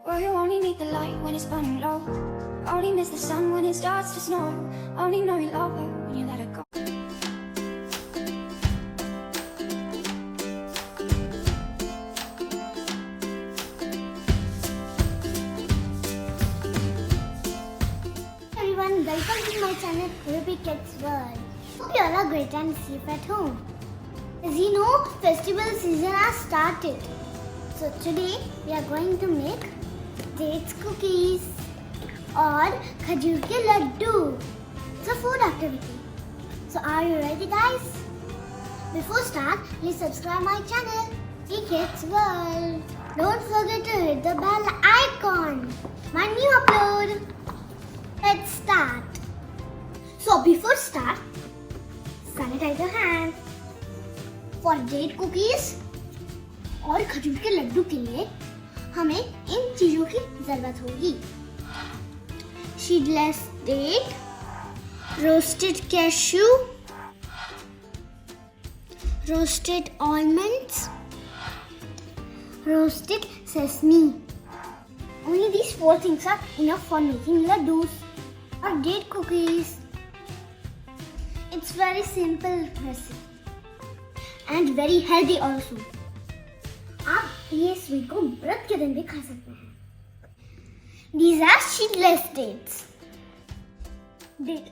Well, you only need the light when it's burning low. Only miss the sun when it starts to snow. Only know you love her when you let her go. Everyone, welcome to my channel Ripi Kids World. Hope you all are great and safe at home. As you know, festival season has started. So today we are going to make dates cookies or khajur ke laddu. It's a food activity. So are you ready, guys? Before start, please subscribe my channel Ripi Kids World. Don't forget to hit the bell icon. My new upload. Let's start. So before start, sanitize your hands. For date cookies और खजूर के लड्डू के लिए हमें इन चीजों की जरूरत होगी. Seedless date, roasted cashew, roasted almonds, roasted sesame. Only these 4 things are enough for making laddus or date cookies. It's very simple recipe and very healthy also. आप ये स्वीट को व्रत के दिन भी खा सकते हैं. These are seedless dates. Date.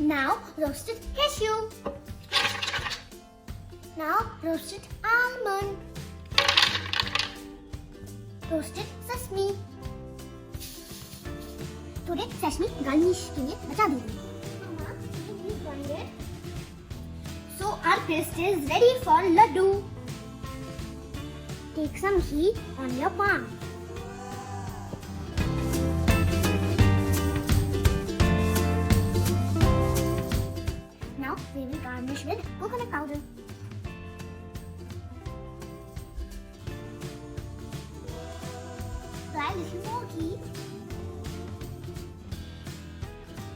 Now roasted cashew. Now roasted almond. Roasted sesame. थोड़े sesame garnish के लिए बचा दीजिए. So our paste is ready for laddu. Take some ghee on your palm. Now we will garnish with coconut powder. Try a little more ghee.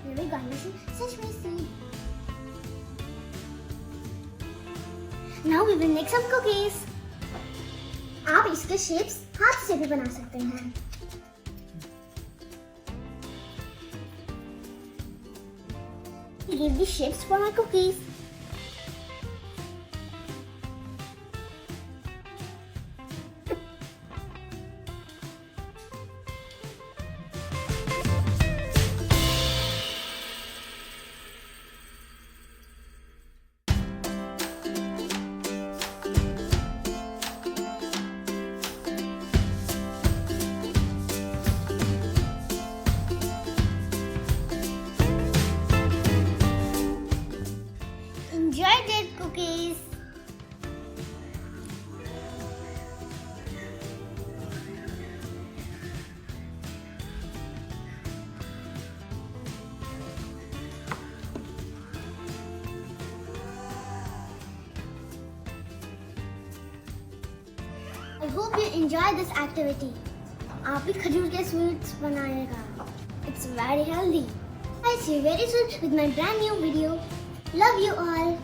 We will garnish with sesame seed. Now we will make some cookies. आप इसके shapes हाथ से भी बना सकते हैं. Give the shapes for my cookies. Enjoy date cookies. I hope you enjoy this activity. आप भी खजूर के स्वीट्स बनाएगा. It's very healthy. I'll see you very soon with my brand new video. Love you all.